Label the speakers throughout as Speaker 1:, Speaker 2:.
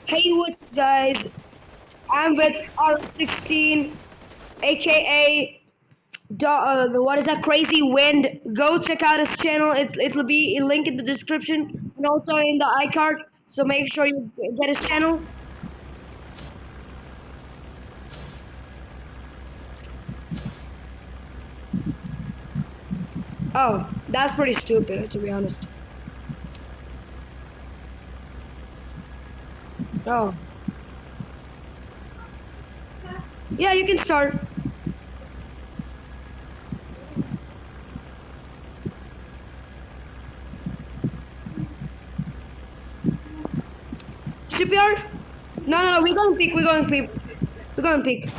Speaker 1: Hey, what guys? I'm with R16, aka what is that crazy wind? Go check out his channel. It'll be a link in the description and also in the iCard. So make sure you get his channel. Oh, that's pretty stupid to be honest. Oh, yeah, you can start. Shipyard? No. We're going peak. We're going peak. We're going peak.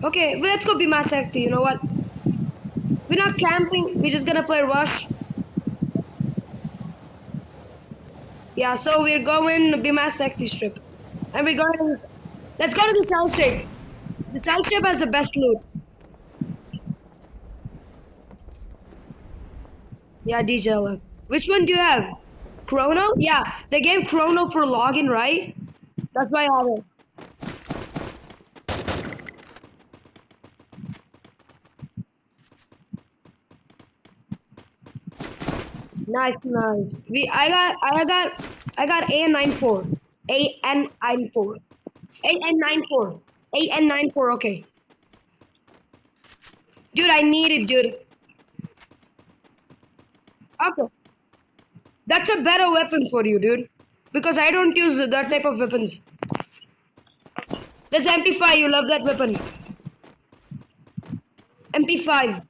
Speaker 1: Okay, well, let's go be mass active. You know what? We're not camping. We're just gonna play rush. Yeah, so we're going to Bima Secti Strip. And we're going to... Let's go to the South Strip. The South Strip has the best loot. Yeah, DJ alert. Which one do you have? Chrono? Yeah, they gave Chrono for login, right? That's why I have it. Nice. I got AN94. AN94. AN94. AN94, okay. Dude, I need it, dude. Okay. That's a better weapon for you, dude. Because I don't use that type of weapons. That's MP5, you love that weapon. MP5.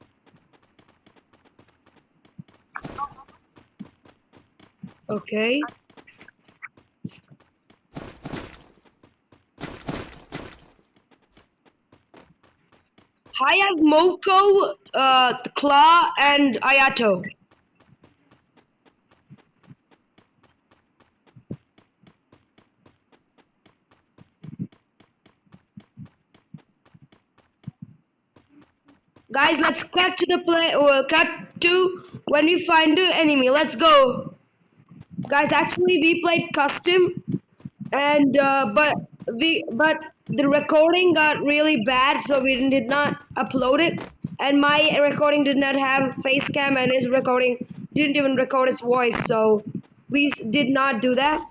Speaker 1: Okay. I have Moko, Claw, and Ayato. Guys, let's cut to the play or cut to when we find the enemy. Let's go. Guys, actually we played custom and but the recording got really bad, so we did not upload it. And my recording did not have face cam, and his recording didn't even record his voice, so we did not do that.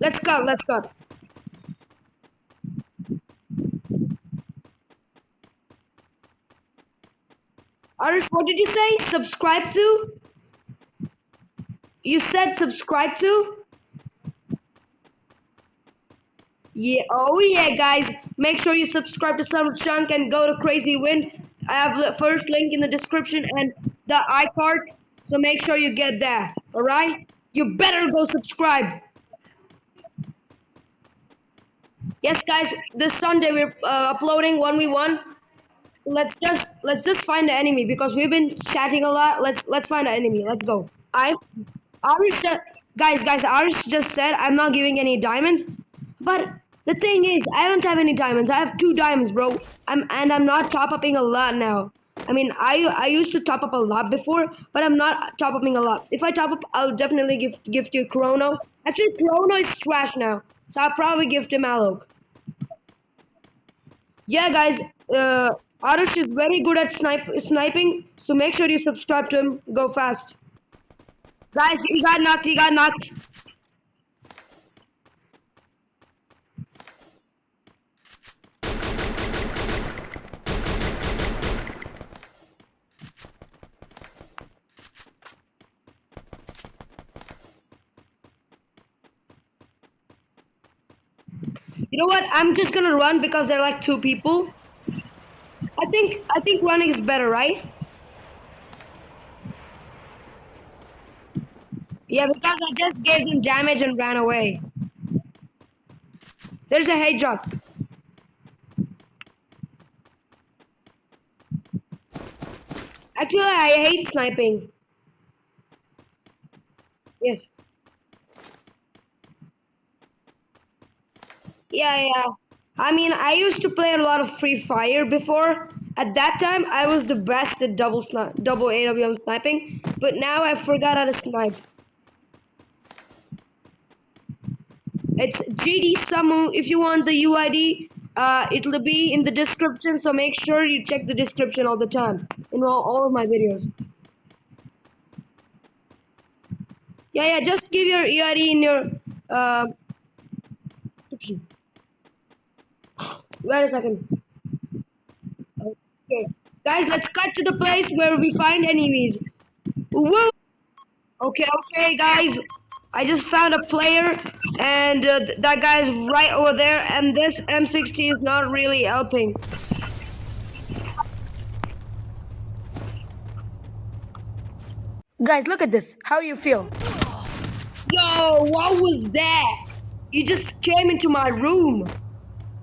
Speaker 1: Let's cut. Arish, what did you say? Subscribe to? You said subscribe to? Yeah, oh yeah, guys. Make sure you subscribe to Summer Chunk and go to Crazy Wind. I have the first link in the description and the iCard, so make sure you get there, alright? You better go subscribe. Yes, guys, this Sunday we're uploading 1v1. So let's just find the enemy because we've been chatting a lot. Let's find the enemy. Let's go. Arish said, guys, Arish just said I'm not giving any diamonds, but the thing is, I don't have any diamonds. I have 2 diamonds, bro. I'm not top upping a lot now. I mean, I used to top up a lot before, but I'm not top upping a lot. If I top up, I'll definitely give to Chrono. Actually, Chrono is trash now, so I'll probably give to Malok. Yeah, guys, Arush is very good at sniping, so make sure you subscribe to him. Go fast. Guys, he got knocked. You know what? I'm just gonna run because there are like 2 people. I think running is better, right? Yeah, because I just gave them damage and ran away. There's a hate drop. Actually, I hate sniping. Yes. Yeah. I mean, I used to play a lot of Free Fire before, At that time, I was the best at double AWM sniping, but now I forgot how to snipe. It's GD Samu. If you want the UID, it'll be in the description. So make sure you check the description all the time in all of my videos. Yeah, just give your UID in your description. Wait a second. Okay, guys, let's cut to the place where we find enemies. Woo! Okay, guys. I just found a player, and that guy's right over there, and this M60 is not really helping. Guys, look at this. How do you feel? Yo, what was that? You just came into my room.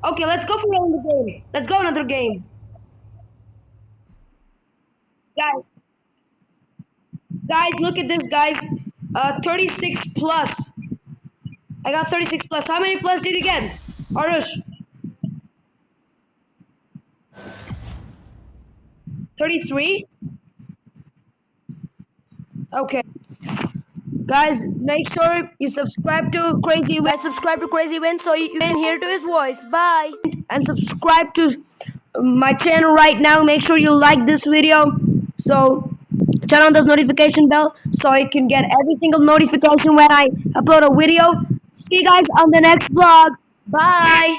Speaker 1: Okay, let's go for another game. Let's go another game. Guys, look at this, guys. 36 plus. I got 36 plus. How many plus did you get? AARUSSH. 33? Okay. Guys, make sure you subscribe to Crazy Win. Guys, subscribe to Crazy Win so you can hear to his voice. Bye. And subscribe to my channel right now. Make sure you like this video. So turn on this notification bell so you can get every single notification when I upload a video. See you guys on the next vlog. Bye.